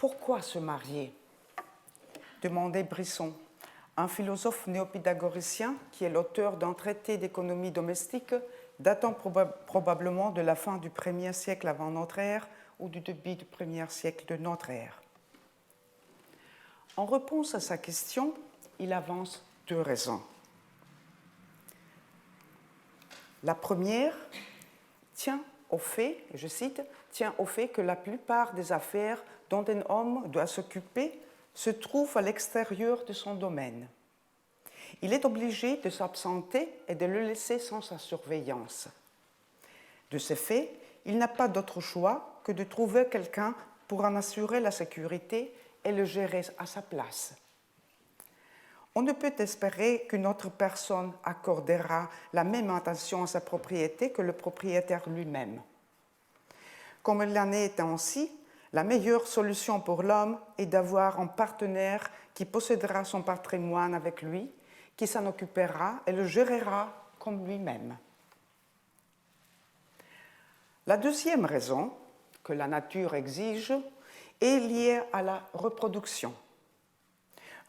Pourquoi se marier? Demandait Brisson, un philosophe néopythagoricien qui est l'auteur d'un traité d'économie domestique datant probablement de la fin du 1er siècle avant notre ère ou du début du 1er siècle de notre ère. En réponse à sa question, il avance deux raisons. La première tient au fait, je cite, tient au fait que la plupart des affaires dont un homme doit s'occuper se trouvent à l'extérieur de son domaine. Il est obligé de s'absenter et de le laisser sans sa surveillance. De ce fait, il n'a pas d'autre choix que de trouver quelqu'un pour en assurer la sécurité et le gérer à sa place. On ne peut espérer qu'une autre personne accordera la même attention à sa propriété que le propriétaire lui-même. Comme il en est ainsi, la meilleure solution pour l'homme est d'avoir un partenaire qui possédera son patrimoine avec lui, qui s'en occupera et le gérera comme lui-même. La deuxième raison que la nature exige est liée à la reproduction.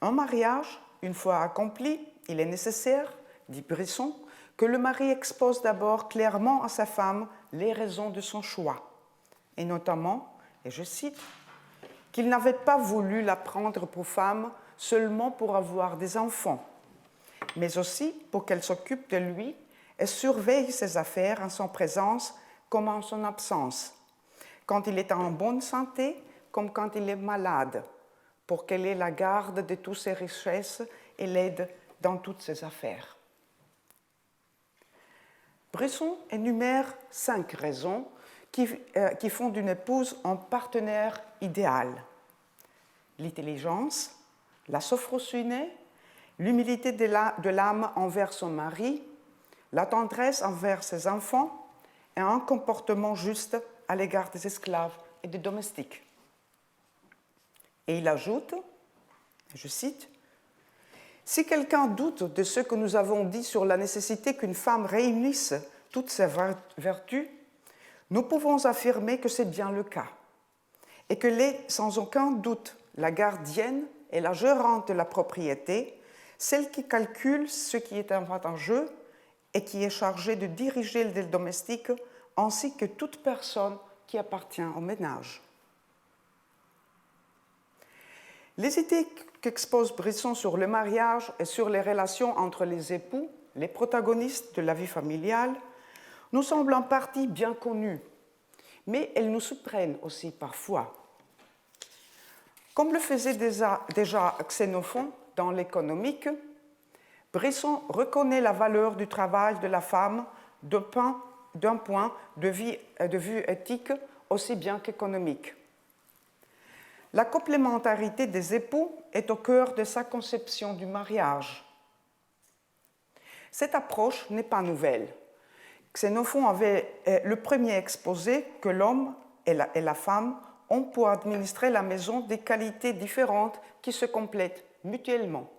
Un mariage, une fois accompli, il est nécessaire, dit Brisson, que le mari expose d'abord clairement à sa femme les raisons de son choix, et notamment, et je cite, qu'il n'avait pas voulu la prendre pour femme seulement pour avoir des enfants, mais aussi pour qu'elle s'occupe de lui et surveille ses affaires en son présence comme en son absence, quand il est en bonne santé comme quand il est malade, pour qu'elle ait la garde de toutes ses richesses et l'aide dans toutes ses affaires. Brisson énumère 5 raisons qui font d'une épouse un partenaire idéal. L'intelligence, la sophrosynée, l'humilité de l'âme envers son mari, la tendresse envers ses enfants et un comportement juste à l'égard des esclaves et des domestiques. Et il ajoute, je cite, « Si quelqu'un doute de ce que nous avons dit sur la nécessité qu'une femme réunisse toutes ses vertus, nous pouvons affirmer que c'est bien le cas, et qu'elle est sans aucun doute la gardienne et la gérante de la propriété, celle qui calcule ce qui est avantageux et qui est chargée de diriger le domestique, ainsi que toute personne qui appartient au ménage. » Les idées qu'expose Brisson sur le mariage et sur les relations entre les époux, les protagonistes de la vie familiale, nous semblent en partie bien connues, mais elles nous surprennent aussi parfois. Comme le faisait déjà Xénophon dans l'Économique, Brisson reconnaît la valeur du travail de la femme d'un point de vue éthique aussi bien qu'économique. La complémentarité des époux est au cœur de sa conception du mariage. Cette approche n'est pas nouvelle. Xénophon avait le premier exposé que l'homme et la femme ont pour administrer la maison des qualités différentes qui se complètent mutuellement.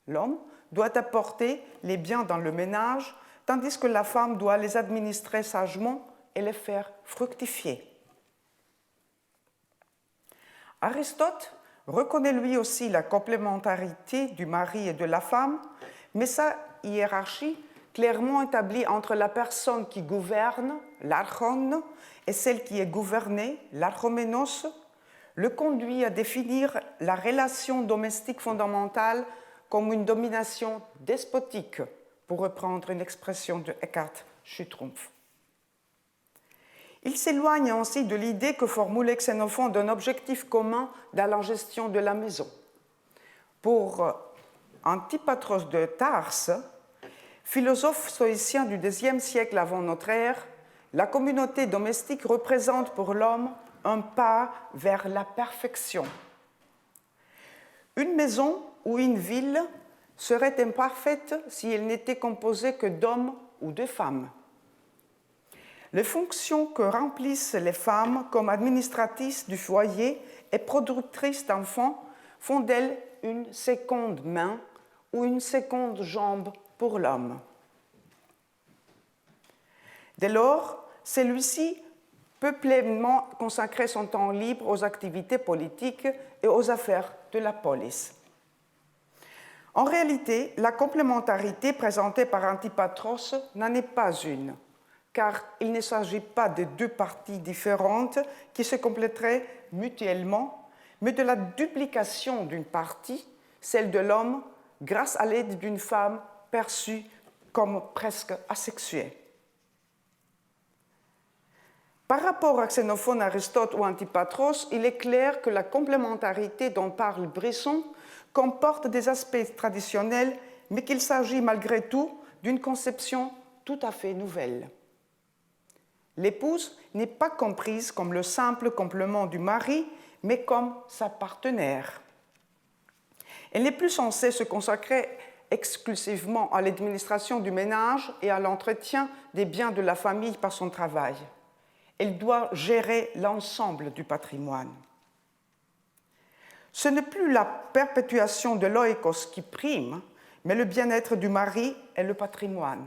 L'homme doit apporter les biens dans le ménage, tandis que la femme doit les administrer sagement et les faire fructifier. Aristote reconnaît lui aussi la complémentarité du mari et de la femme, mais sa hiérarchie clairement établie entre la personne qui gouverne, l'archon, et celle qui est gouvernée, l'archoménos, le conduit à définir la relation domestique fondamentale comme une domination despotique, pour reprendre une expression de Eckhard Schüttrumpf. Il s'éloigne ainsi de l'idée que formulait Xénophon d'un objectif commun dans la gestion de la maison. Pour Antipatros de Tarse, philosophe stoïcien du IIe siècle avant notre ère, la communauté domestique représente pour l'homme un pas vers la perfection. Une maison ou une ville serait imparfaite si elle n'était composée que d'hommes ou de femmes. Les fonctions que remplissent les femmes comme administratrices du foyer et productrices d'enfants font d'elles une seconde main ou une seconde jambe pour l'homme. Dès lors, celui-ci peut pleinement consacrer son temps libre aux activités politiques et aux affaires de la police. En réalité, la complémentarité présentée par Antipatros n'en est pas une, car il ne s'agit pas de deux parties différentes qui se compléteraient mutuellement, mais de la duplication d'une partie, celle de l'homme, grâce à l'aide d'une femme perçue comme presque asexuée. Par rapport à Xénophon, Aristote ou Antipatros, il est clair que la complémentarité dont parle Brisson comporte des aspects traditionnels, mais qu'il s'agit malgré tout d'une conception tout à fait nouvelle. L'épouse n'est pas comprise comme le simple complément du mari, mais comme sa partenaire. Elle n'est plus censée se consacrer exclusivement à l'administration du ménage et à l'entretien des biens de la famille par son travail. Elle doit gérer l'ensemble du patrimoine. Ce n'est plus la perpétuation de l'oikos qui prime, mais le bien-être du mari et le patrimoine.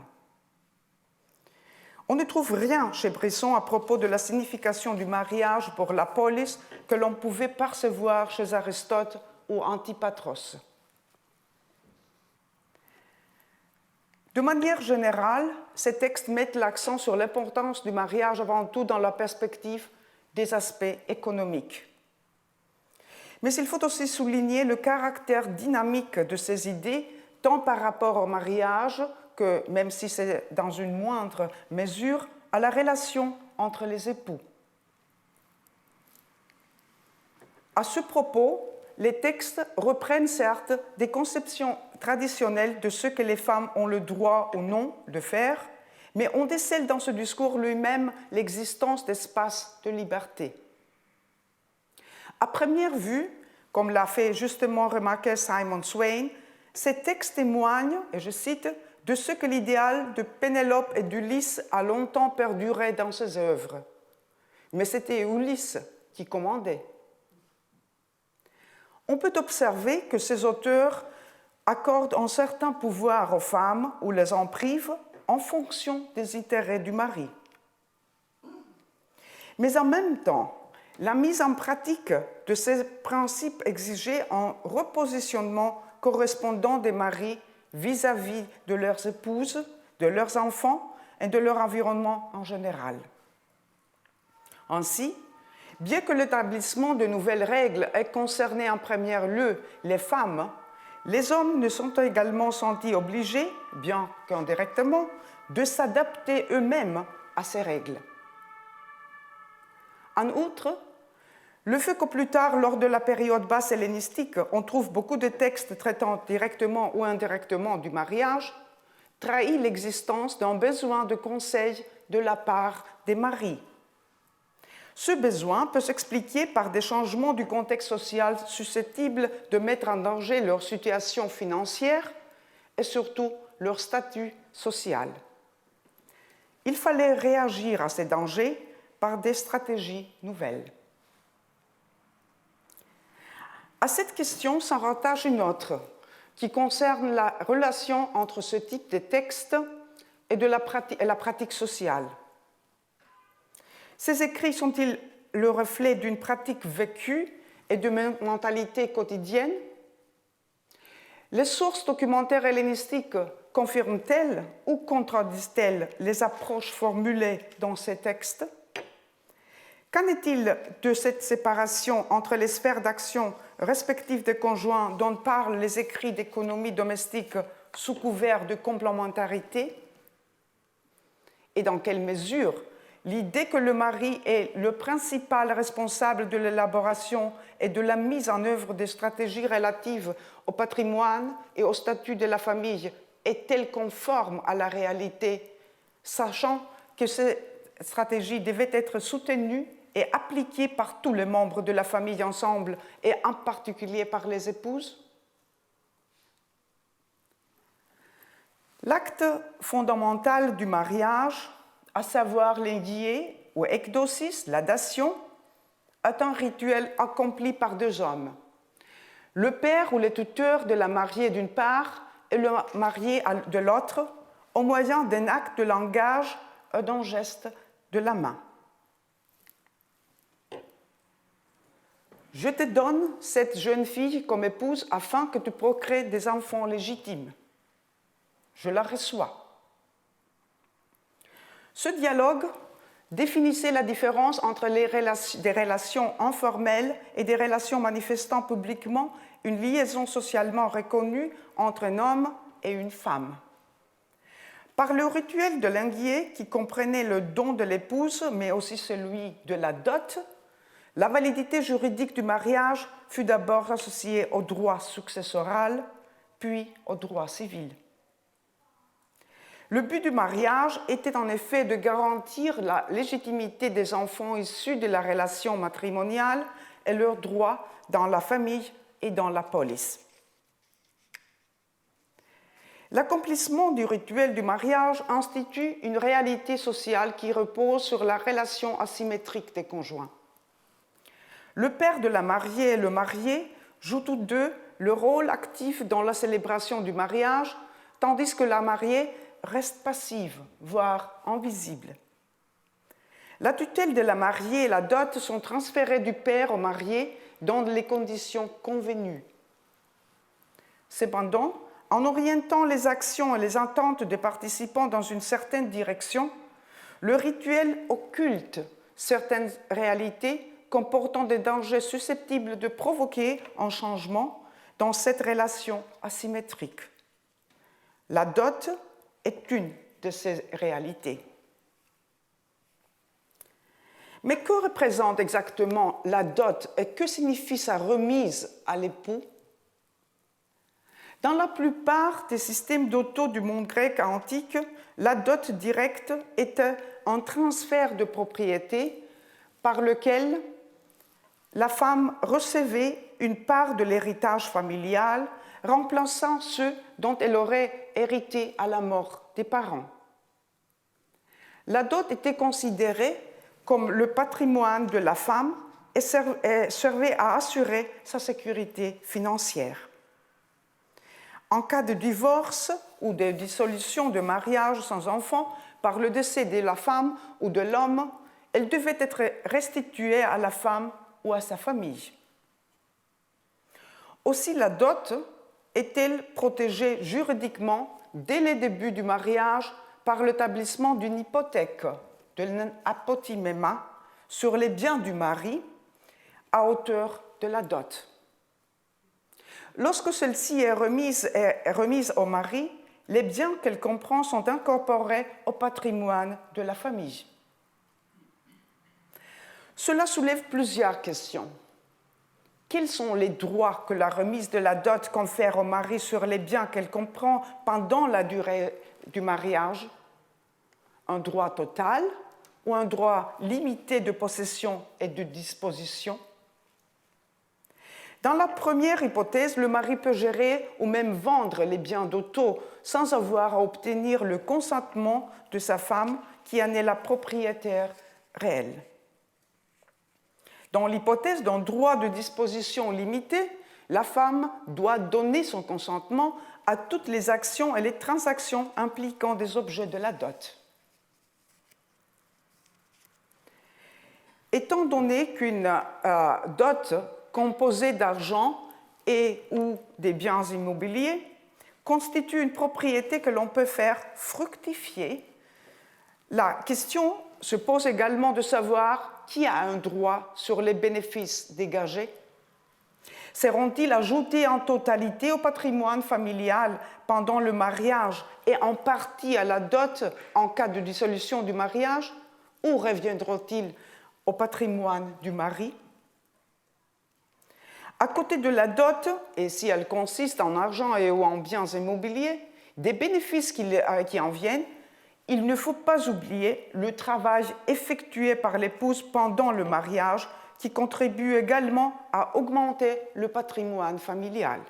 On ne trouve rien chez Brisson à propos de la signification du mariage pour la polis que l'on pouvait percevoir chez Aristote ou Antipatros. De manière générale, ces textes mettent l'accent sur l'importance du mariage avant tout dans la perspective des aspects économiques. Mais il faut aussi souligner le caractère dynamique de ces idées, tant par rapport au mariage que, même si c'est dans une moindre mesure, à la relation entre les époux. À ce propos, les textes reprennent certes des conceptions traditionnelles de ce que les femmes ont le droit ou non de faire, mais on décèle dans ce discours lui-même l'existence d'espaces de liberté. À première vue, comme l'a fait justement remarquer Simon Swain, ces textes témoignent, et je cite, de ce que l'idéal de Pénélope et d'Ulysse a longtemps perduré dans ses œuvres. Mais c'était Ulysse qui commandait. On peut observer que ces auteurs accordent un certain pouvoir aux femmes ou les en privent en fonction des intérêts du mari. Mais en même temps, la mise en pratique de ces principes exigeait un repositionnement correspondant des maris vis-à-vis de leurs épouses, de leurs enfants et de leur environnement en général. Ainsi, bien que l'établissement de nouvelles règles ait concerné en premier lieu les femmes, les hommes ne sont également sentis obligés, bien qu'indirectement, de s'adapter eux-mêmes à ces règles. En outre, le fait que plus tard, lors de la période basse hellénistique, on trouve beaucoup de textes traitant directement ou indirectement du mariage, trahit l'existence d'un besoin de conseil de la part des maris. Ce besoin peut s'expliquer par des changements du contexte social susceptibles de mettre en danger leur situation financière et surtout leur statut social. Il fallait réagir à ces dangers par des stratégies nouvelles. À cette question s'en rattache une autre, qui concerne la relation entre ce type de texte et la pratique sociale. Ces écrits sont-ils le reflet d'une pratique vécue et de mentalité quotidienne? Les sources documentaires hellénistiques confirment-elles ou contredisent-elles les approches formulées dans ces textes? Qu'en est-il de cette séparation entre les sphères d'action respectives des conjoints dont parlent les écrits d'économie domestique sous couvert de complémentarité? Et dans quelle mesure l'idée que le mari est le principal responsable de l'élaboration et de la mise en œuvre des stratégies relatives au patrimoine et au statut de la famille est-elle conforme à la réalité, sachant que ces stratégies devaient être soutenues et appliquée par tous les membres de la famille ensemble et en particulier par les épouses? L'acte fondamental du mariage, à savoir l'indié ou ekdosis, la dation, est un rituel accompli par deux hommes. Le père ou le tuteur de la mariée d'une part et le marié de l'autre, au moyen d'un acte de langage et d'un geste de la main. Je te donne cette jeune fille comme épouse afin que tu procrées des enfants légitimes. Je la reçois. Ce dialogue définissait la différence entre des relations informelles et des relations manifestant publiquement une liaison socialement reconnue entre un homme et une femme. Par le rituel de l'inguier, qui comprenait le don de l'épouse, mais aussi celui de la dot, la validité juridique du mariage fut d'abord associée au droit successoral, puis au droit civil. Le but du mariage était en effet de garantir la légitimité des enfants issus de la relation matrimoniale et leurs droits dans la famille et dans la police. L'accomplissement du rituel du mariage institue une réalité sociale qui repose sur la relation asymétrique des conjoints. Le père de la mariée et le marié jouent tous deux le rôle actif dans la célébration du mariage, tandis que la mariée reste passive, voire invisible. La tutelle de la mariée et la dot sont transférées du père au marié dans les conditions convenues. Cependant, en orientant les actions et les attentes des participants dans une certaine direction, le rituel occulte certaines réalités comportant des dangers susceptibles de provoquer un changement dans cette relation asymétrique. La dot est une de ces réalités. Mais que représente exactement la dot et que signifie sa remise à l'époux? Dans la plupart des systèmes d'auto du monde grec antique, la dot directe était un transfert de propriété par lequel la femme recevait une part de l'héritage familial, remplaçant ceux dont elle aurait hérité à la mort des parents. La dot était considérée comme le patrimoine de la femme et servait à assurer sa sécurité financière. En cas de divorce ou de dissolution de mariage sans enfant par le décès de la femme ou de l'homme, elle devait être restituée à la femme ou à sa famille. Aussi, la dot est-elle protégée juridiquement dès le début du mariage par l'établissement d'une hypothèque, de l'apotimema, sur les biens du mari à hauteur de la dot. Lorsque celle-ci est remise au mari, les biens qu'elle comprend sont incorporés au patrimoine de la famille. Cela soulève plusieurs questions. Quels sont les droits que la remise de la dot confère au mari sur les biens qu'elle comprend pendant la durée du mariage? Un droit total ou un droit limité de possession et de disposition? Dans la première hypothèse, le mari peut gérer ou même vendre les biens d'auto sans avoir à obtenir le consentement de sa femme qui en est la propriétaire réelle. Dans l'hypothèse d'un droit de disposition limité, la femme doit donner son consentement à toutes les actions et les transactions impliquant des objets de la dot. Étant donné qu'une dot composée d'argent et ou des biens immobiliers constitue une propriété que l'on peut faire fructifier, la question se pose également de savoir qui a un droit sur les bénéfices dégagés. Seront-ils ajoutés en totalité au patrimoine familial pendant le mariage et en partie à la dot en cas de dissolution du mariage, ou reviendront-ils au patrimoine du mari? À côté de la dot, et si elle consiste en argent et ou en biens immobiliers, des bénéfices qui en viennent, il ne faut pas oublier le travail effectué par l'épouse pendant le mariage qui contribue également à augmenter le patrimoine familial.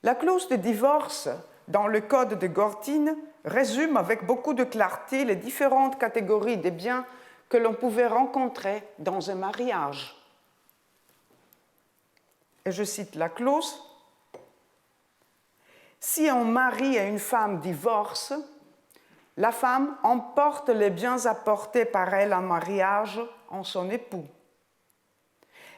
La clause de divorce dans le code de Gortine résume avec beaucoup de clarté les différentes catégories des biens que l'on pouvait rencontrer dans un mariage. Et je cite la clause: si un mari et une femme divorcent, la femme emporte les biens apportés par elle en mariage en son époux.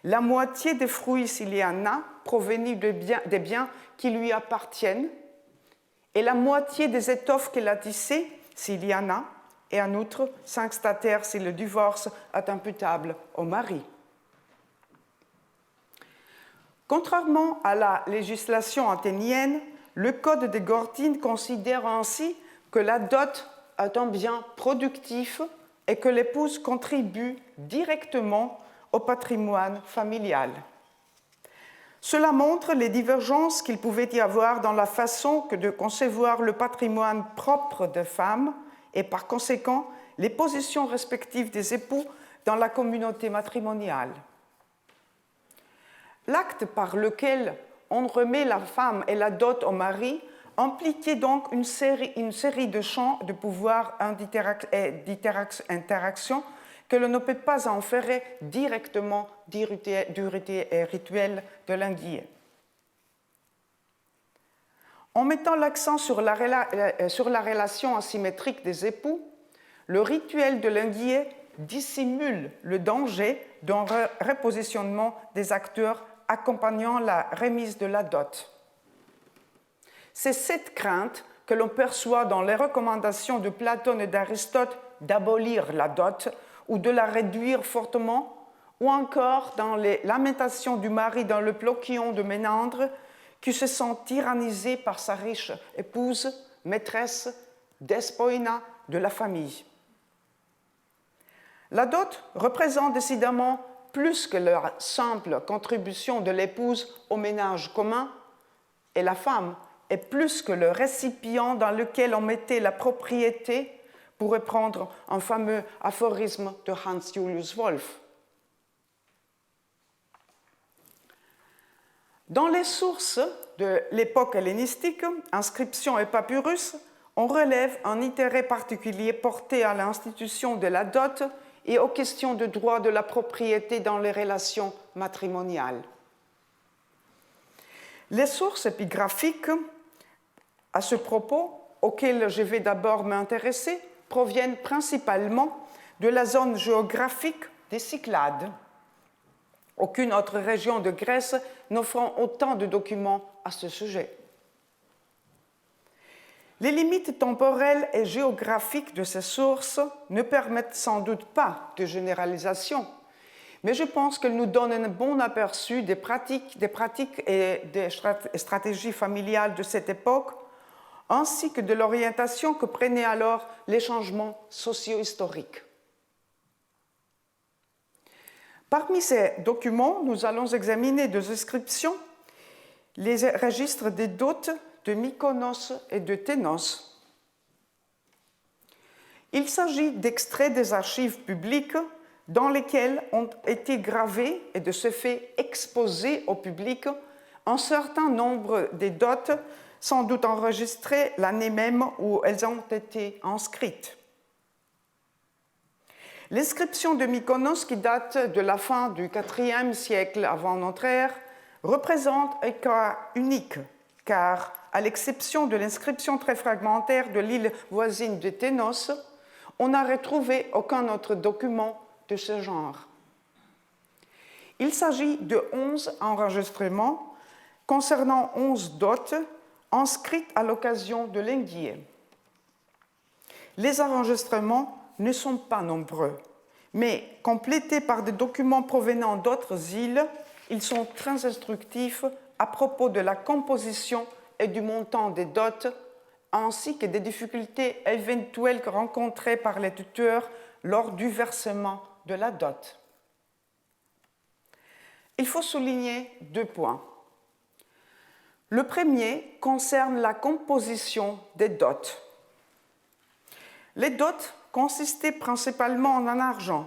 la moitié des fruits s'il y en a provenus des biens qui lui appartiennent, et la moitié des étoffes qu'elle a tissées s'il y en a, et en outre 5 statères si le divorce est imputable au mari. Contrairement à la législation athénienne, le Code des Gortines considère ainsi que la dot est un bien productif et que l'épouse contribue directement au patrimoine familial. Cela montre les divergences qu'il pouvait y avoir dans la façon de concevoir le patrimoine propre des femmes et par conséquent les positions respectives des époux dans la communauté matrimoniale. L'acte par lequel on remet la femme et la dot au mari impliquait donc une série de champs de pouvoir et d'interaction que l'on ne peut pas inférer directement du rituel de l'enguier. En mettant l'accent sur la relation asymétrique des époux, le rituel de l'enguier dissimule le danger d'un repositionnement des acteurs accompagnant la remise de la dot. C'est cette crainte que l'on perçoit dans les recommandations de Platon et d'Aristote d'abolir la dot ou de la réduire fortement, ou encore dans les lamentations du mari dans le Plochion de Ménandre, qui se sent tyrannisé par sa riche épouse, maîtresse, despoina de la famille. La dot représente décidément plus que la simple contribution de l'épouse au ménage commun, et la femme est plus que le récipient dans lequel on mettait la propriété, pour reprendre un fameux aphorisme de Hans Julius Wolff. Dans les sources de l'époque hellénistique, inscriptions et papyrus, on relève un intérêt particulier porté à l'institution de la dot et aux questions de droit de la propriété dans les relations matrimoniales. Les sources épigraphiques à ce propos, auxquelles je vais d'abord m'intéresser, proviennent principalement de la zone géographique des Cyclades. Aucune autre région de Grèce n'offrant autant de documents à ce sujet. Les limites temporelles et géographiques de ces sources ne permettent sans doute pas de généralisation, mais je pense qu'elles nous donnent un bon aperçu des pratiques et des stratégies familiales de cette époque, ainsi que de l'orientation que prenaient alors les changements socio-historiques. Parmi ces documents, nous allons examiner deux inscriptions, les registres des dots de Mykonos et de Ténos. Il s'agit d'extraits des archives publiques dans lesquels ont été gravés et de ce fait exposés au public un certain nombre des dots sans doute enregistrées l'année même où elles ont été inscrites. L'inscription de Mykonos, qui date de la fin du IVe siècle avant notre ère, représente un cas unique, car, à l'exception de l'inscription très fragmentaire de l'île voisine de Ténos, on n'a retrouvé aucun autre document de ce genre. Il s'agit de 11 enregistrements concernant 11 dots inscrites à l'occasion de l'enguier. Les enregistrements ne sont pas nombreux, mais complétés par des documents provenant d'autres îles, ils sont très instructifs à propos de la composition et du montant des dots, ainsi que des difficultés éventuelles rencontrées par les tuteurs lors du versement de la dot. Il faut souligner 2 points. Le premier concerne la composition des dots. Les dots consistaient principalement en argent,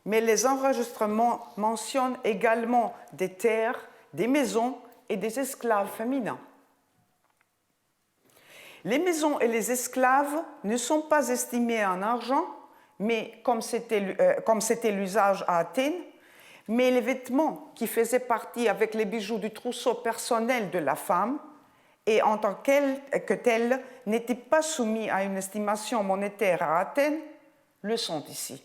mais les enregistrements mentionnent également des terres, des maisons et des esclaves féminins. Les maisons et les esclaves ne sont pas estimés en argent, mais comme c'était l'usage à Athènes, mais les vêtements qui faisaient partie avec les bijoux du trousseau personnel de la femme et en tant que tels n'étaient pas soumis à une estimation monétaire à Athènes, le sont ici.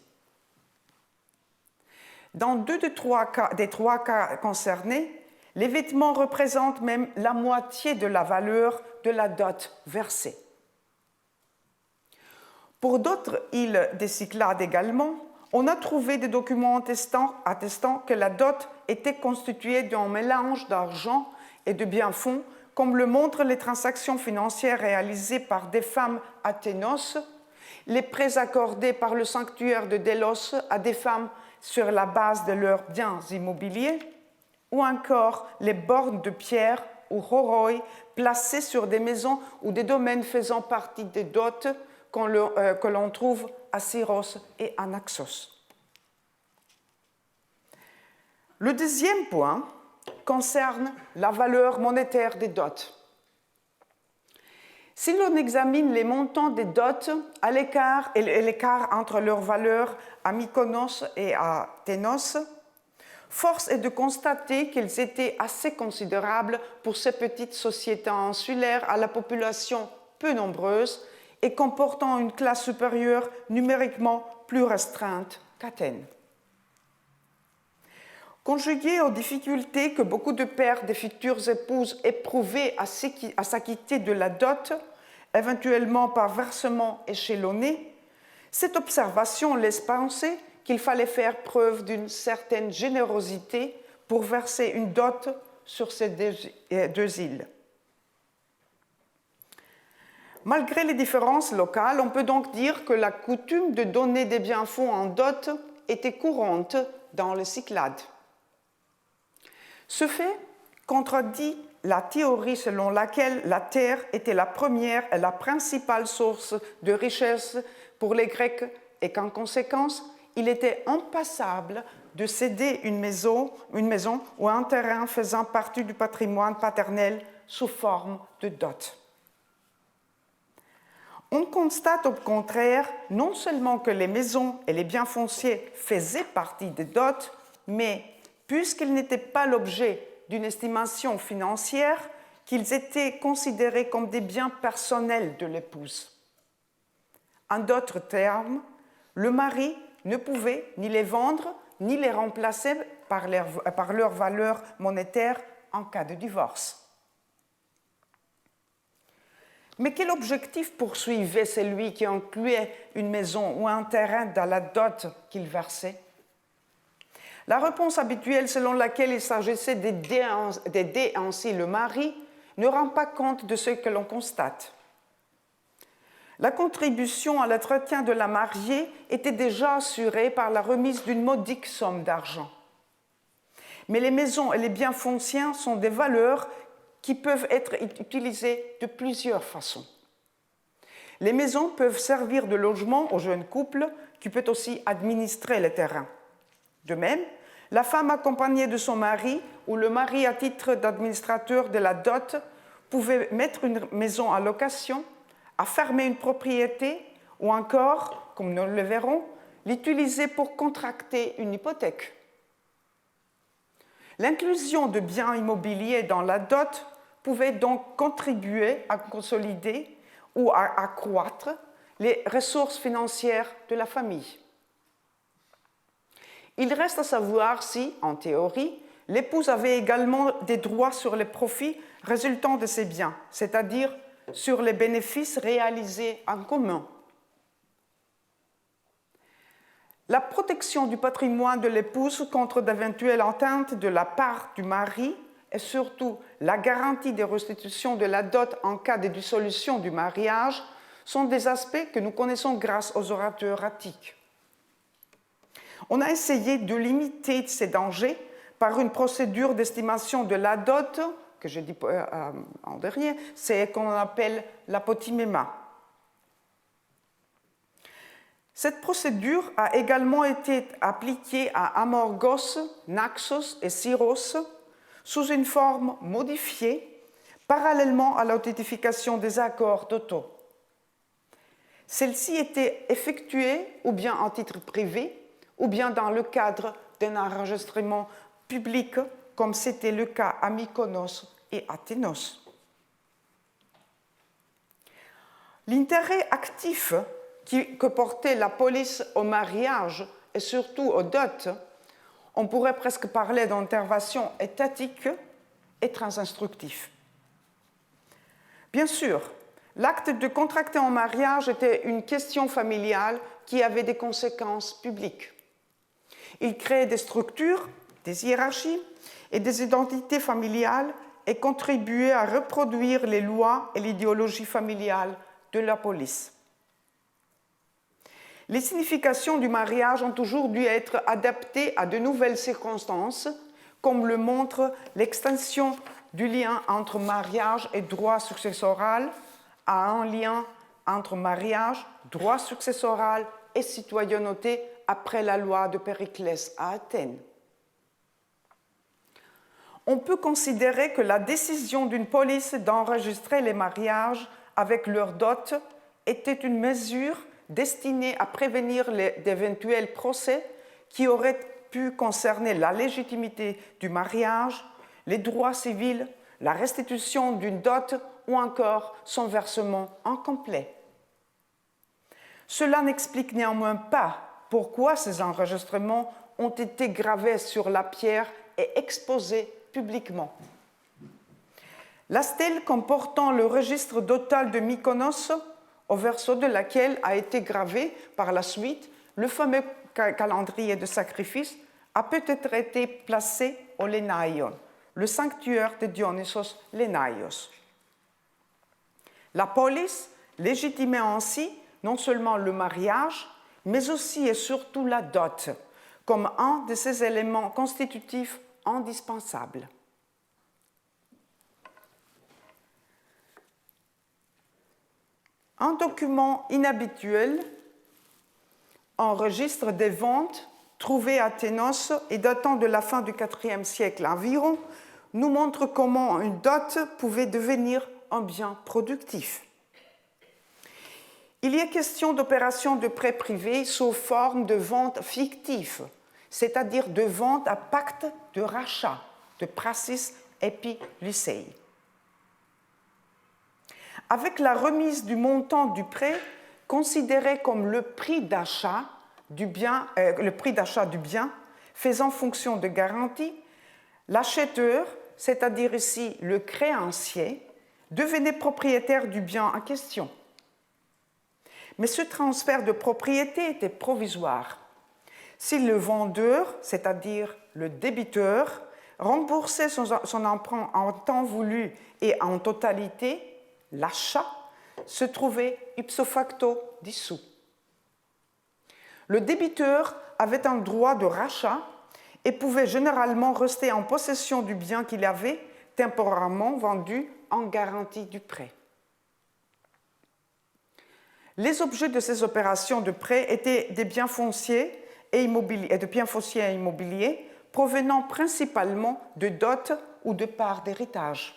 Dans deux des trois cas concernés, les vêtements représentent même la moitié de la valeur de la dot versée. Pour d'autres îles des Cyclades également, on a trouvé des documents attestant que la dot était constituée d'un mélange d'argent et de biens-fonds, comme le montrent les transactions financières réalisées par des femmes à Ténos, les prêts accordés par le sanctuaire de Délos à des femmes sur la base de leurs biens immobiliers, ou encore les bornes de pierre ou roroi placées sur des maisons ou des domaines faisant partie des dots que l'on trouve à Syros et à Naxos. Le deuxième point concerne la valeur monétaire des dots. Si l'on examine les montants des dots à l'écart entre leurs valeurs à Mykonos et à Ténos, force est de constater qu'elles étaient assez considérables pour ces petites sociétés insulaires à la population peu nombreuse et comportant une classe supérieure numériquement plus restreinte qu'Athènes. Conjugué aux difficultés que beaucoup de pères des futures épouses éprouvaient à s'acquitter de la dot, éventuellement par versement échelonné, cette observation laisse penser qu'il fallait faire preuve d'une certaine générosité pour verser une dot sur ces deux îles. Malgré les différences locales, on peut donc dire que la coutume de donner des biens-fonds en dot était courante dans les Cyclades. Ce fait contredit la théorie selon laquelle la terre était la première et la principale source de richesse pour les Grecs et qu'en conséquence, il était impassable de céder une maison ou un terrain faisant partie du patrimoine paternel sous forme de dot. On constate au contraire non seulement que les maisons et les biens fonciers faisaient partie des dots, mais puisqu'ils n'étaient pas l'objet d'une estimation financière, qu'ils étaient considérés comme des biens personnels de l'épouse. En d'autres termes, le mari ne pouvait ni les vendre ni les remplacer par leur valeur monétaire en cas de divorce. Mais quel objectif poursuivait celui qui incluait une maison ou un terrain dans la dot qu'il versait? La réponse habituelle selon laquelle il s'agissait d'aider ainsi le mari ne rend pas compte de ce que l'on constate. La contribution à l'entretien de la mariée était déjà assurée par la remise d'une modique somme d'argent. Mais les maisons et les biens fonciers sont des valeurs qui peuvent être utilisées de plusieurs façons. Les maisons peuvent servir de logement au jeune couple qui peut aussi administrer les terrains. De même, la femme accompagnée de son mari ou le mari à titre d'administrateur de la dot pouvait mettre une maison en location, affermer une propriété ou encore, comme nous le verrons, l'utiliser pour contracter une hypothèque. L'inclusion de biens immobiliers dans la dot pouvait donc contribuer à consolider ou à accroître les ressources financières de la famille. Il reste à savoir si, en théorie, l'épouse avait également des droits sur les profits résultant de ces biens, c'est-à-dire sur les bénéfices réalisés en commun. La protection du patrimoine de l'épouse contre d'éventuelles atteintes de la part du mari et surtout la garantie de restitution de la dot en cas de dissolution du mariage sont des aspects que nous connaissons grâce aux orateurs attiques. On a essayé de limiter ces dangers par une procédure d'estimation de la dot, que j'ai dit en dernier, c'est ce qu'on appelle l'apotiméma. Cette procédure a également été appliquée à Amorgos, Naxos et Syros sous une forme modifiée, parallèlement à l'authentification des accords d'Otto. Celle-ci était effectuée ou bien en titre privé, ou bien dans le cadre d'un enregistrement public, comme c'était le cas à Mykonos et à Ténos. L'intérêt actif que portait la police au mariage et surtout aux dots On pourrait presque parler d'intervention étatique et très instructif. Bien sûr, l'acte de contracter en mariage était une question familiale qui avait des conséquences publiques. Il créait des structures, des hiérarchies et des identités familiales et contribuait à reproduire les lois et l'idéologie familiale de la police. Les significations du mariage ont toujours dû être adaptées à de nouvelles circonstances, comme le montre l'extension du lien entre mariage et droit successoral à un lien entre mariage, droit successoral et citoyenneté après la loi de Périclès à Athènes. On peut considérer que la décision d'une police d'enregistrer les mariages avec leur dot était une mesure destinée à prévenir d'éventuels procès qui auraient pu concerner la légitimité du mariage, les droits civils, la restitution d'une dot ou encore son versement incomplet. Cela n'explique néanmoins pas pourquoi ces enregistrements ont été gravés sur la pierre et exposés publiquement. La stèle comportant le registre dotal de Mykonos, au verso de laquelle a été gravé par la suite le fameux calendrier de sacrifice, a peut-être été placée au Lénaion, le sanctuaire de Dionysos Lénaios. La police légitimait ainsi non seulement le mariage, mais aussi et surtout la dot, comme un de ces éléments constitutifs indispensables. Un document inhabituel enregistre des ventes trouvées à Ténos et datant de la fin du IVe siècle environ, nous montre comment une dot pouvait devenir un bien productif. Il y est question d'opérations de prêt privé sous forme de vente fictive, c'est-à-dire de vente à pacte de rachat, de praxis epilusei. Avec la remise du montant du prêt, considéré comme le prix d'achat du bien, faisant fonction de garantie, l'acheteur, c'est-à-dire ici le créancier, devenait propriétaire du bien en question. Mais ce transfert de propriété était provisoire. Si le vendeur, c'est-à-dire le débiteur, remboursait son emprunt en temps voulu et en totalité, l'achat se trouvait ipso facto dissous. Le débiteur avait un droit de rachat et pouvait généralement rester en possession du bien qu'il avait temporairement vendu en garantie du prêt. Les objets de ces opérations de prêt étaient des biens fonciers et immobiliers provenant principalement de dots ou de parts d'héritage.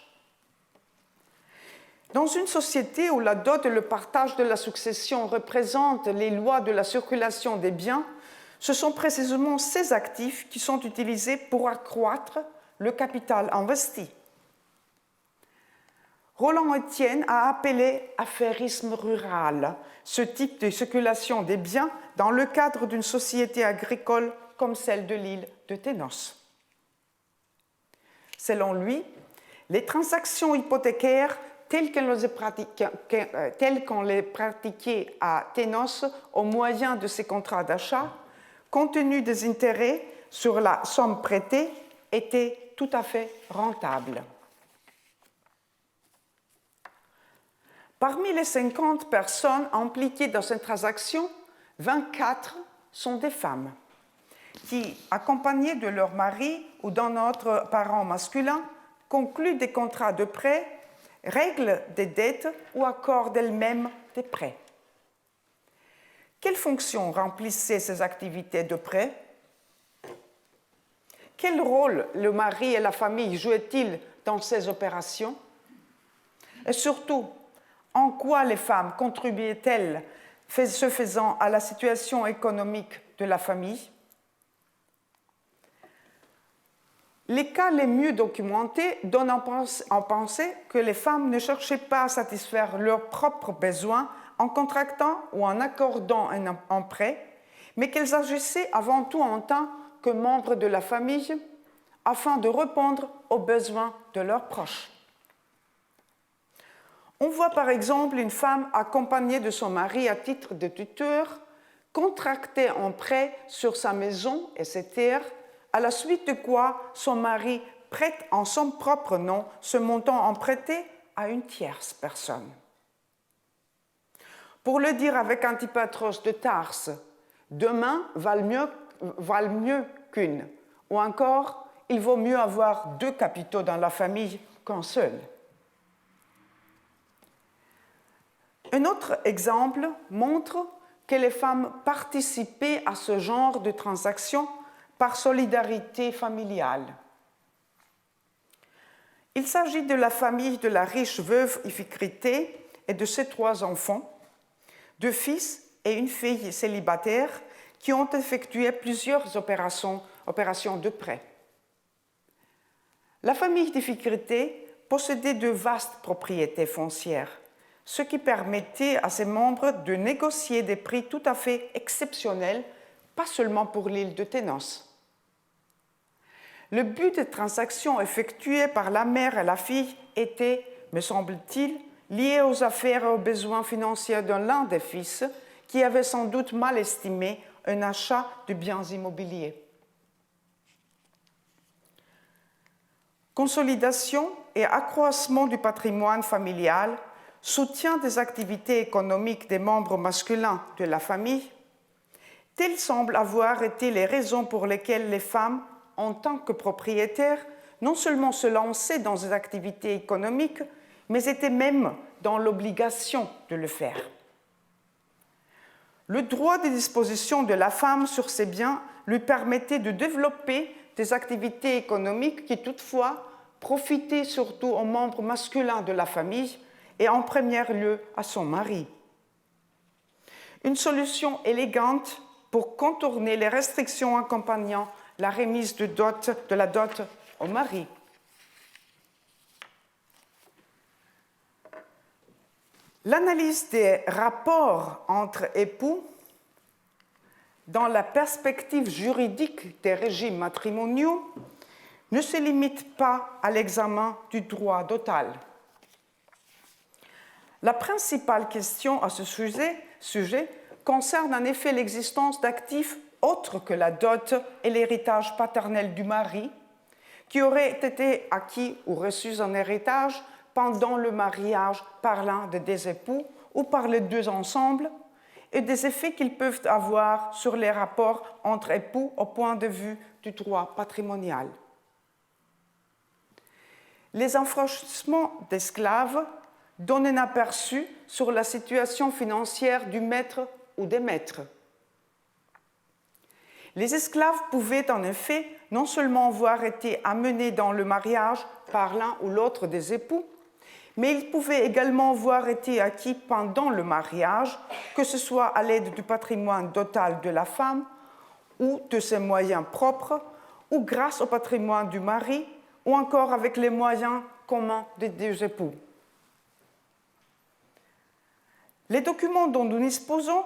Dans une société où la dot et le partage de la succession représentent les lois de la circulation des biens, ce sont précisément ces actifs qui sont utilisés pour accroître le capital investi. Roland Estienne a appelé affairisme rural ce type de circulation des biens dans le cadre d'une société agricole comme celle de l'île de Ténos. Selon lui, les transactions hypothécaires telles qu'on les pratiquait à Ténos au moyen de ces contrats d'achat, compte tenu des intérêts sur la somme prêtée, étaient tout à fait rentables. Parmi les 50 personnes impliquées dans cette transaction, 24 sont des femmes qui, accompagnées de leur mari ou d'un autre parent masculin, concluent des contrats de prêt, règlent des dettes ou accordent elles-mêmes des prêts. Quelle fonction remplissaient ces activités de prêt? Quel rôle le mari et la famille jouaient-ils dans ces opérations? Et surtout, en quoi les femmes contribuaient-elles, ce faisant, à la situation économique de la famille? Les cas les mieux documentés donnent à penser que les femmes ne cherchaient pas à satisfaire leurs propres besoins en contractant ou en accordant un prêt, mais qu'elles agissaient avant tout en tant que membres de la famille afin de répondre aux besoins de leurs proches. On voit par exemple une femme accompagnée de son mari à titre de tuteur contracter un prêt sur sa maison et ses terres, à la suite de quoi son mari prête en son propre nom ce montant emprunté à une tierce personne. Pour le dire avec Antipatros de Tarse, deux mains valent mieux qu'une, ou encore, il vaut mieux avoir deux capitaux dans la famille qu'un seul. Un autre exemple montre que les femmes participaient à ce genre de transactions par solidarité familiale. Il s'agit de la famille de la riche veuve Iphicritée et de ses 3 enfants, 2 fils et une fille célibataire qui ont effectué plusieurs opérations de prêt. La famille d'Iphicritée possédait de vastes propriétés foncières, ce qui permettait à ses membres de négocier des prix tout à fait exceptionnels, pas seulement pour l'île de Ténos. Le but des transactions effectuées par la mère et la fille était, me semble-t-il, lié aux affaires et aux besoins financiers de l'un des fils, qui avait sans doute mal estimé un achat de biens immobiliers. Consolidation et accroissement du patrimoine familial, soutien des activités économiques des membres masculins de la famille, telles semblent avoir été les raisons pour lesquelles les femmes, en tant que propriétaires, non seulement se lançaient dans des activités économiques, mais étaient même dans l'obligation de le faire. Le droit de disposition de la femme sur ses biens lui permettait de développer des activités économiques qui, toutefois, profitaient surtout aux membres masculins de la famille et en premier lieu à son mari. Une solution élégante pour contourner les restrictions accompagnant la remise de la dot au mari. L'analyse des rapports entre époux dans la perspective juridique des régimes matrimoniaux ne se limite pas à l'examen du droit dotal. La principale question à ce sujet concerne en effet l'existence d'actifs autres que la dot et l'héritage paternel du mari, qui auraient été acquis ou reçus en héritage pendant le mariage par l'un des époux ou par les deux ensemble, et des effets qu'ils peuvent avoir sur les rapports entre époux au point de vue du droit patrimonial. Les enfranchissements d'esclaves donnent un aperçu sur la situation financière du maître ou des maîtres. Les esclaves pouvaient en effet non seulement avoir été amenés dans le mariage par l'un ou l'autre des époux, mais ils pouvaient également avoir été acquis pendant le mariage, que ce soit à l'aide du patrimoine dotal de la femme ou de ses moyens propres, ou grâce au patrimoine du mari, ou encore avec les moyens communs des deux époux. Les documents dont nous disposons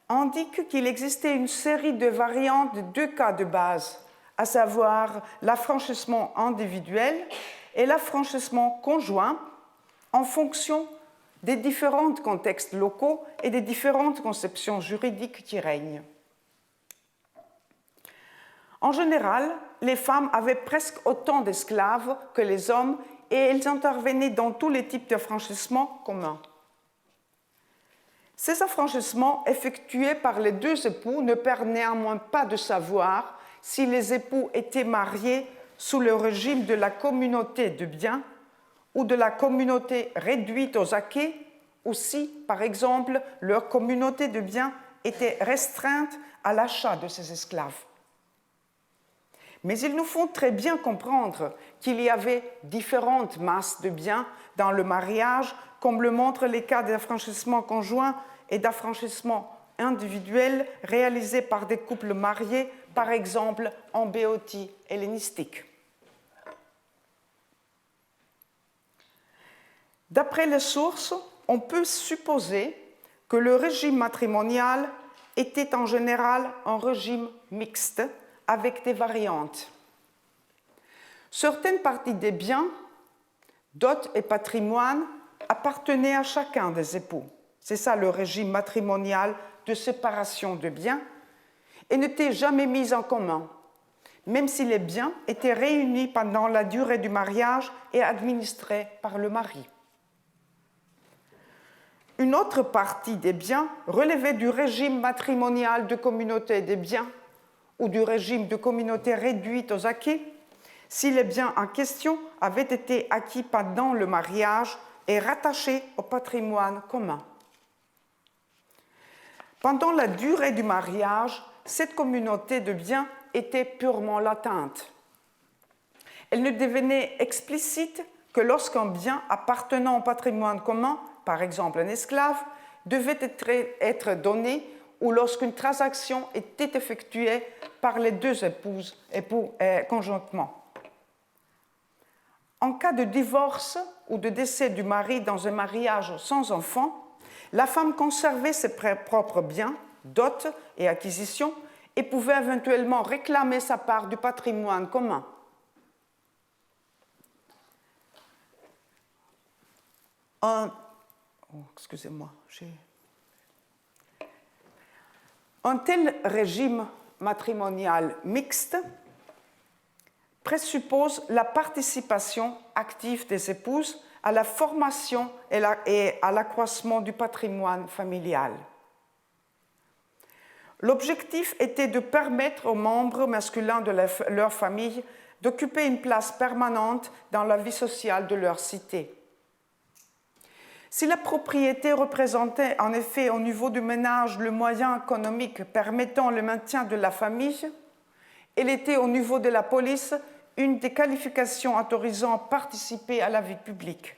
indiquent qu'il existait une série de variantes de 2 cas de base, à savoir l'affranchissement individuel et l'affranchissement conjoint, en fonction des différents contextes locaux et des différentes conceptions juridiques qui règnent. En général, les femmes avaient presque autant d'esclaves que les hommes et elles intervenaient dans tous les types d'affranchissements communs. Ces affranchissements effectués par les deux époux ne permettent néanmoins pas de savoir si les époux étaient mariés sous le régime de la communauté de biens ou de la communauté réduite aux acquis, ou si, par exemple, leur communauté de biens était restreinte à l'achat de ces esclaves. Mais il nous faut très bien comprendre qu'il y avait différentes masses de biens dans le mariage, comme le montrent les cas d'affranchissement conjoint et d'affranchissement individuel réalisés par des couples mariés, par exemple en Béotie hellénistique. D'après les sources, on peut supposer que le régime matrimonial était en général un régime mixte, avec des variantes. Certaines parties des biens, dot et patrimoine, appartenaient à chacun des époux. C'est ça le régime matrimonial de séparation de biens, et n'étaient jamais mis en commun, même si les biens étaient réunis pendant la durée du mariage et administrés par le mari. Une autre partie des biens relevait du régime matrimonial de communauté des biens ou du régime de communauté réduite aux acquis, si les biens en question avaient été acquis pendant le mariage et rattachés au patrimoine commun. Pendant la durée du mariage, cette communauté de biens était purement latente. Elle ne devenait explicite que lorsqu'un bien appartenant au patrimoine commun, par exemple un esclave, devait être donné ou lorsqu'une transaction était effectuée par les deux époux conjointement. En cas de divorce ou de décès du mari dans un mariage sans enfant, la femme conservait ses propres biens, dot et acquisitions, et pouvait éventuellement réclamer sa part du patrimoine commun. Un tel régime matrimonial mixte présuppose la participation active des épouses à la formation et à l'accroissement du patrimoine familial. L'objectif était de permettre aux membres masculins de leur famille d'occuper une place permanente dans la vie sociale de leur cité. Si la propriété représentait en effet au niveau du ménage le moyen économique permettant le maintien de la famille, elle était au niveau de la police une des qualifications autorisant à participer à la vie publique.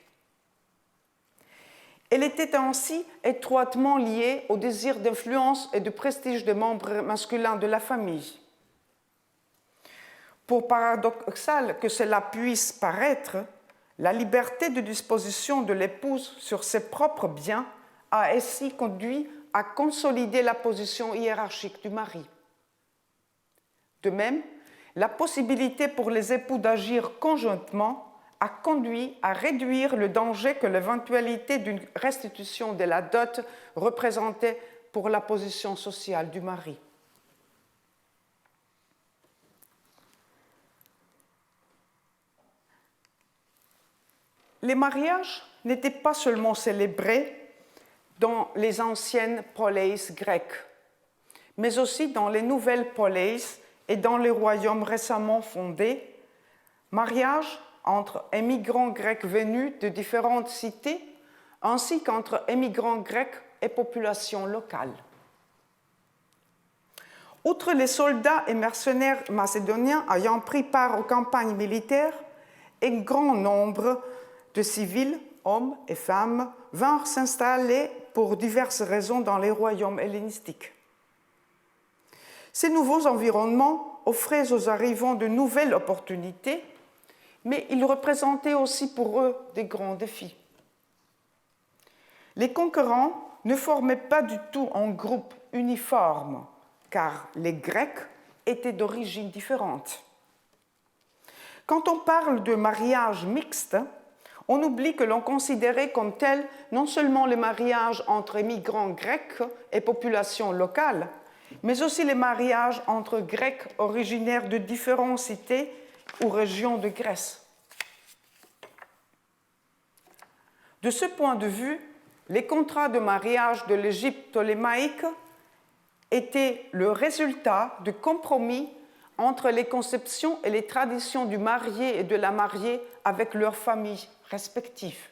Elle était ainsi étroitement liée au désir d'influence et de prestige des membres masculins de la famille. Pour paradoxal que cela puisse paraître, la liberté de disposition de l'épouse sur ses propres biens a ainsi conduit à consolider la position hiérarchique du mari. De même, la possibilité pour les époux d'agir conjointement a conduit à réduire le danger que l'éventualité d'une restitution de la dot représentait pour la position sociale du mari. Les mariages n'étaient pas seulement célébrés dans les anciennes poleis grecques, mais aussi dans les nouvelles poleis et dans les royaumes récemment fondés, mariages entre émigrants grecs venus de différentes cités, ainsi qu'entre émigrants grecs et populations locales. Outre les soldats et mercenaires macédoniens ayant pris part aux campagnes militaires, un grand nombre de civils, hommes et femmes, vinrent s'installer pour diverses raisons dans les royaumes hellénistiques. Ces nouveaux environnements offraient aux arrivants de nouvelles opportunités, mais ils représentaient aussi pour eux des grands défis. Les conquérants ne formaient pas du tout un groupe uniforme, car les Grecs étaient d'origine différente. Quand on parle de mariage mixte, on oublie que l'on considérait comme tel non seulement les mariages entre immigrants grecs et populations locales, mais aussi les mariages entre Grecs originaires de différentes cités ou régions de Grèce. De ce point de vue, les contrats de mariage de l'Égypte ptolémaïque étaient le résultat de compromis entre les conceptions et les traditions du marié et de la mariée avec leurs familles respectives.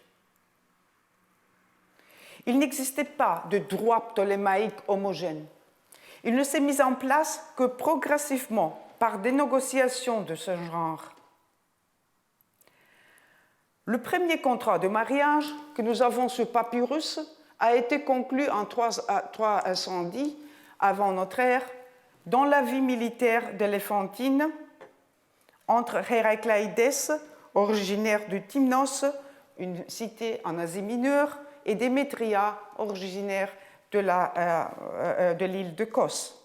Il n'existait pas de droit ptolémaïque homogène. Il ne s'est mis en place que progressivement par des négociations de ce genre. Le premier contrat de mariage que nous avons sur papyrus a été conclu en 310 avant notre ère dans la vie militaire d'Éléphantine entre Héracléidès, originaire de Tymnos, une cité en Asie mineure, et Démétria, originaire de l'île de Kos.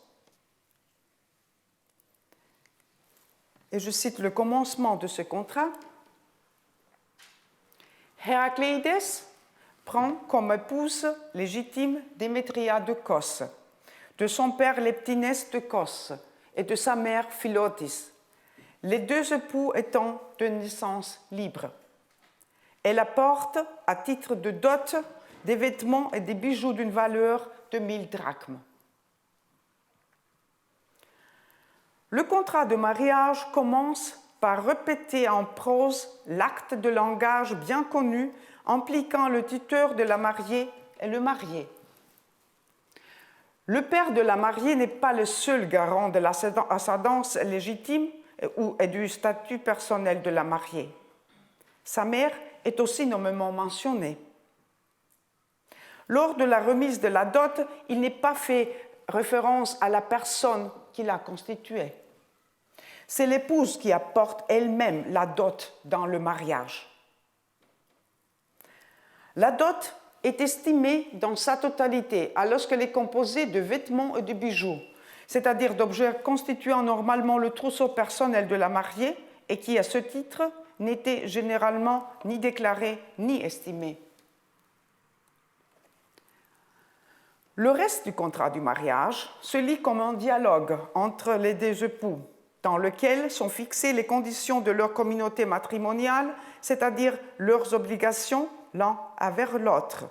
et je cite le commencement de ce contrat, Héracléides prend comme épouse légitime Démétria de Cos, de son père Leptinès de Cos et de sa mère Philotis, les deux époux étant de naissance libre. Elle apporte, à titre de dot, des vêtements et des bijoux d'une valeur de 1000 drachmes. Le contrat de mariage commence par répéter en prose l'acte de langage bien connu impliquant le tuteur de la mariée et le marié. Le père de la mariée n'est pas le seul garant de l'ascendance légitime et du statut personnel de la mariée. Sa mère est aussi nommément mentionnée. Lors de la remise de la dot, il n'est pas fait référence à la personne qui l'a constituée. C'est l'épouse qui apporte elle-même la dot dans le mariage. La dot est estimée dans sa totalité alors qu'elle est composée de vêtements et de bijoux, c'est-à-dire d'objets constituant normalement le trousseau personnel de la mariée et qui, à ce titre, n'étaient généralement ni déclarés ni estimés. Le reste du contrat du mariage se lit comme un dialogue entre les deux époux, dans lequel sont fixées les conditions de leur communauté matrimoniale, c'est-à-dire leurs obligations l'un envers l'autre.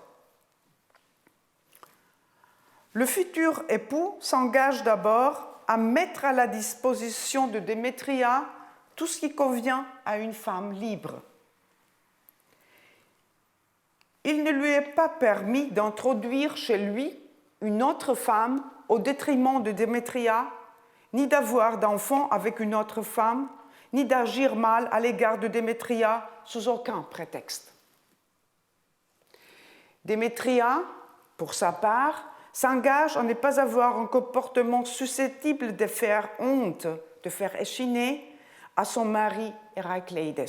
Le futur époux s'engage d'abord à mettre à la disposition de Démétria tout ce qui convient à une femme libre. Il ne lui est pas permis d'introduire chez lui une autre femme au détriment de Démétria, ni d'avoir d'enfants avec une autre femme, ni d'agir mal à l'égard de Démétria sous aucun prétexte. Démétria, pour sa part, s'engage à ne pas avoir un comportement susceptible de faire honte, de faire échiner à son mari Héracléides.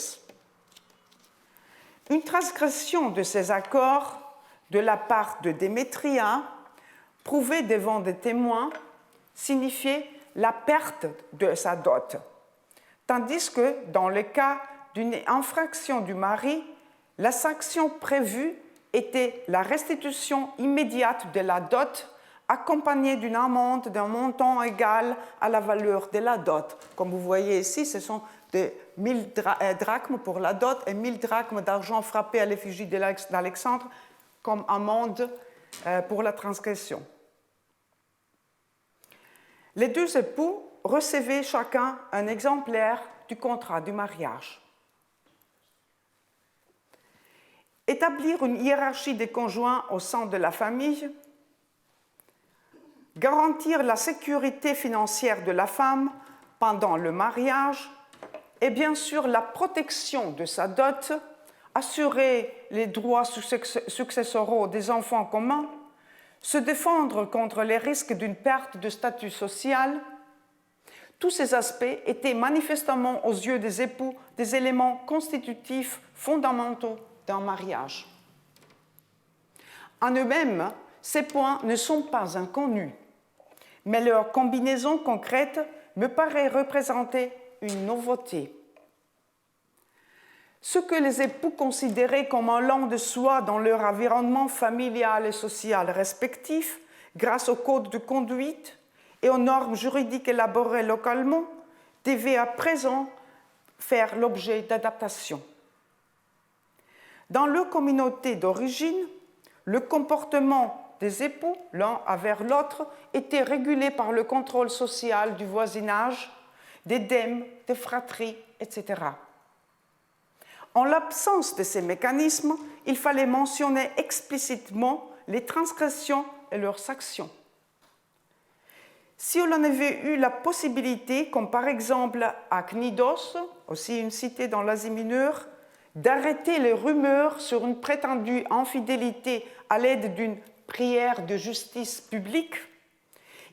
Une transgression de ces accords de la part de Démétria, prouvée devant des témoins, signifiait la perte de sa dot, tandis que, dans le cas d'une infraction du mari, la sanction prévue était la restitution immédiate de la dot, accompagnée d'une amende d'un montant égal à la valeur de la dot. Comme vous voyez ici, ce sont de 1000 drachmes pour la dot et 1000 drachmes d'argent frappé à l'effigie d'Alexandre comme amende pour la transgression. Les deux époux recevaient chacun un exemplaire du contrat du mariage. Établir une hiérarchie des conjoints au sein de la famille, garantir la sécurité financière de la femme pendant le mariage et bien sûr la protection de sa dot, assurer les droits successoraux des enfants communs, se défendre contre les risques d'une perte de statut social, tous ces aspects étaient manifestement aux yeux des époux des éléments constitutifs fondamentaux d'un mariage. En eux-mêmes, ces points ne sont pas inconnus, mais leur combinaison concrète me paraît représenter une nouveauté. Ce que les époux considéraient comme allant de soi dans leur environnement familial et social respectif, grâce aux codes de conduite et aux normes juridiques élaborées localement, devait à présent faire l'objet d'adaptations. Dans leur communauté d'origine, le comportement des époux, l'un envers l'autre, était régulé par le contrôle social du voisinage, des dèmes, des fratries, etc. En l'absence de ces mécanismes, il fallait mentionner explicitement les transgressions et leurs sanctions. Si on en avait eu la possibilité, comme par exemple à Cnidos, aussi une cité dans l'Asie mineure, d'arrêter les rumeurs sur une prétendue infidélité à l'aide d'une prière de justice publique,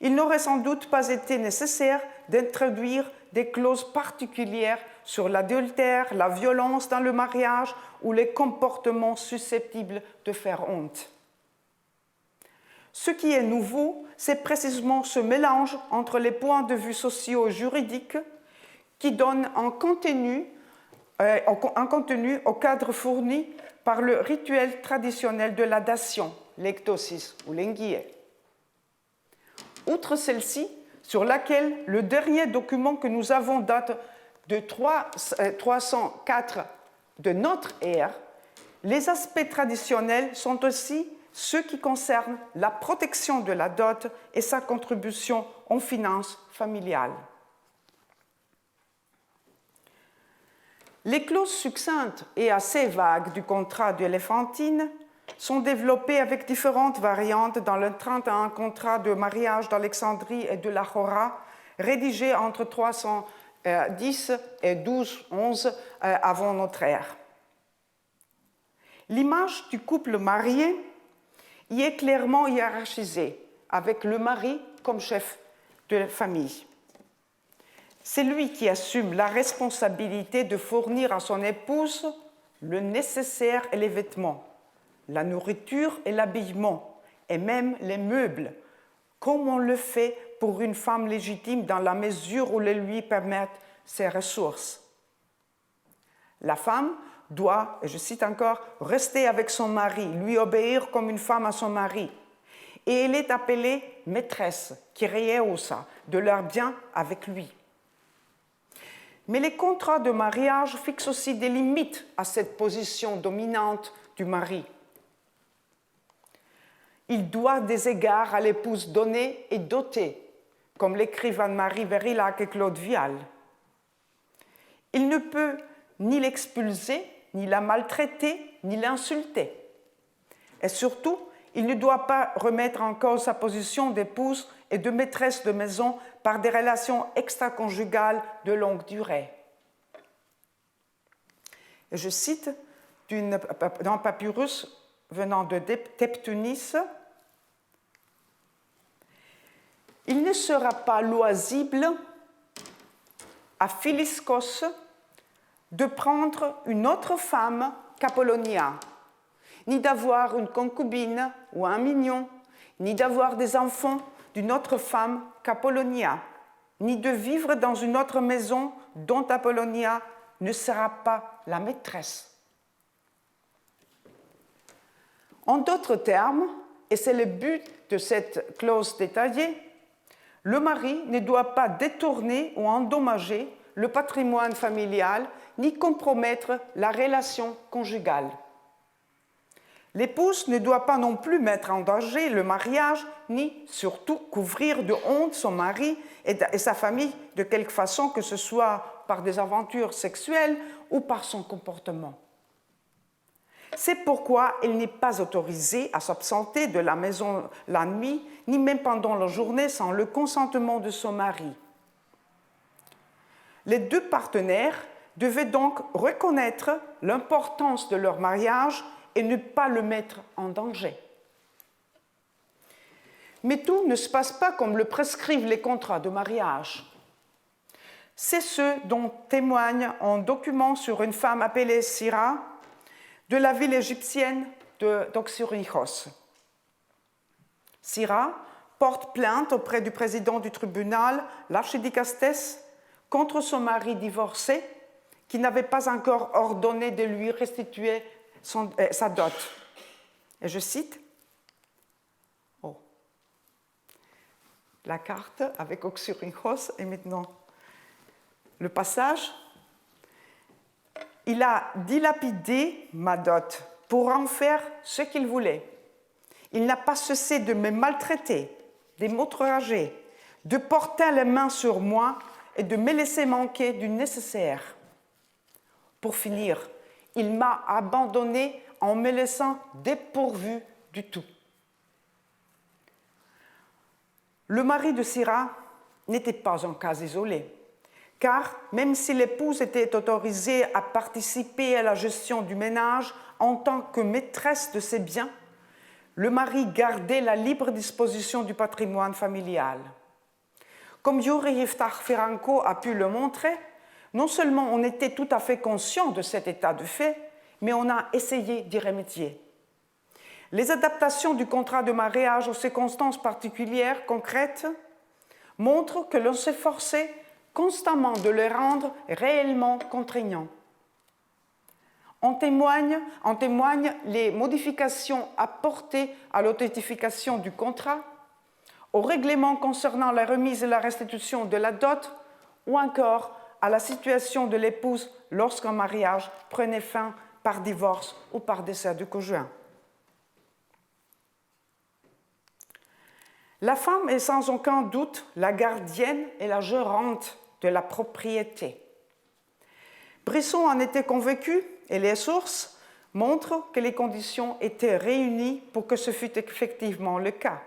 il n'aurait sans doute pas été nécessaire d'introduire des clauses particulières sur l'adultère, la violence dans le mariage ou les comportements susceptibles de faire honte. Ce qui est nouveau, c'est précisément ce mélange entre les points de vue sociaux et juridiques qui donne un contenu au cadre fourni par le rituel traditionnel de la dation, l'ectosis ou l'enguie. Outre celle-ci, sur laquelle le dernier document que nous avons date de 304 de notre ère, les aspects traditionnels sont aussi ceux qui concernent la protection de la dot et sa contribution aux finances familiales. Les clauses succinctes et assez vagues du contrat d'Éléphantine sont développées avec différentes variantes dans le 31 contrat de mariage d'Alexandrie et de l'Achora, rédigé entre 310 et 1211 avant notre ère. L'image du couple marié y est clairement hiérarchisée, avec le mari comme chef de la famille. C'est lui qui assume la responsabilité de fournir à son épouse le nécessaire et les vêtements, la nourriture et l'habillement, et même les meubles, comme on le fait pour une femme légitime dans la mesure où les lui permettent ses ressources. La femme doit, et je cite encore, rester avec son mari, lui obéir comme une femme à son mari. Et elle est appelée maîtresse, kyrieusa, de leurs biens avec lui. Mais les contrats de mariage fixent aussi des limites à cette position dominante du mari. Il doit des égards à l'épouse donnée et dotée, comme l'écrivent Anne-Marie Verillac et Claude Vial. Il ne peut ni l'expulser, ni la maltraiter, ni l'insulter. Et surtout, il ne doit pas remettre en cause sa position d'épouse et de maîtresse de maison par des relations extraconjugales de longue durée. Et je cite d'un papyrus venant de Teptunis, « Il ne sera pas loisible à Philiscos de prendre une autre femme qu'Apollonia, ni d'avoir une concubine ou un mignon, ni d'avoir des enfants d'une autre femme qu'Apollonia, ni de vivre dans une autre maison dont Apollonia ne sera pas la maîtresse. » En d'autres termes, et c'est le but de cette clause détaillée, le mari ne doit pas détourner ou endommager le patrimoine familial ni compromettre la relation conjugale. L'épouse ne doit pas non plus mettre en danger le mariage, ni surtout couvrir de honte son mari et sa famille de quelque façon, que ce soit par des aventures sexuelles ou par son comportement. C'est pourquoi elle n'est pas autorisée à s'absenter de la maison la nuit, ni même pendant la journée sans le consentement de son mari. Les deux partenaires devaient donc reconnaître l'importance de leur mariage et ne pas le mettre en danger. Mais tout ne se passe pas comme le prescrivent les contrats de mariage. C'est ce dont témoigne un document sur une femme appelée Syrah de la ville égyptienne d'Oxyrhynchos. Syrah porte plainte auprès du président du tribunal, l'archidicastès, contre son mari divorcé qui n'avait pas encore ordonné de lui restituer sa dot. Et je cite, la carte avec Oxyrhynchos et maintenant le passage. Il a dilapidé ma dot pour en faire ce qu'il voulait. Il n'a pas cessé de me maltraiter, de m'outrager, de porter les mains sur moi et de me laisser manquer du nécessaire. Pour finir, il m'a abandonné en me laissant dépourvu du tout. Le mari de Syrah n'était pas un cas isolé, car même si l'épouse était autorisée à participer à la gestion du ménage en tant que maîtresse de ses biens, le mari gardait la libre disposition du patrimoine familial. Comme Yuri Yiftach Feranko a pu le montrer, non seulement on était tout à fait conscient de cet état de fait, mais on a essayé d'y remédier. Les adaptations du contrat de mariage aux circonstances particulières, concrètes, montrent que l'on s'efforçait constamment de le rendre réellement contraignant. En témoignent les modifications apportées à l'authentification du contrat, au règlement concernant la remise et la restitution de la dot, ou encore à la situation de l'épouse lorsqu'un mariage prenait fin par divorce ou par décès du conjoint. La femme est sans aucun doute la gardienne et la gérante de la propriété. Brisson en était convaincu et les sources montrent que les conditions étaient réunies pour que ce fût effectivement le cas.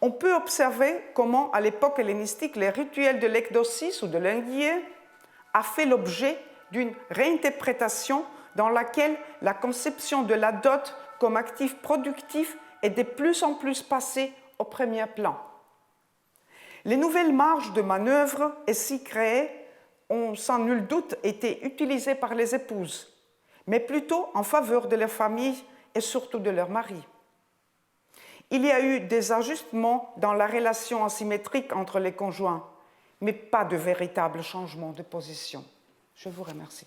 On peut observer comment, à l'époque hellénistique, les rituels de l'ekdosis ou de l'enguié a fait l'objet d'une réinterprétation dans laquelle la conception de la dot comme actif productif est de plus en plus passée au premier plan. Les nouvelles marges de manœuvre ainsi créées ont sans nul doute été utilisées par les épouses, mais plutôt en faveur de leur famille et surtout de leur mari. Il y a eu des ajustements dans la relation asymétrique entre les conjoints, mais pas de véritable changement de position. Je vous remercie.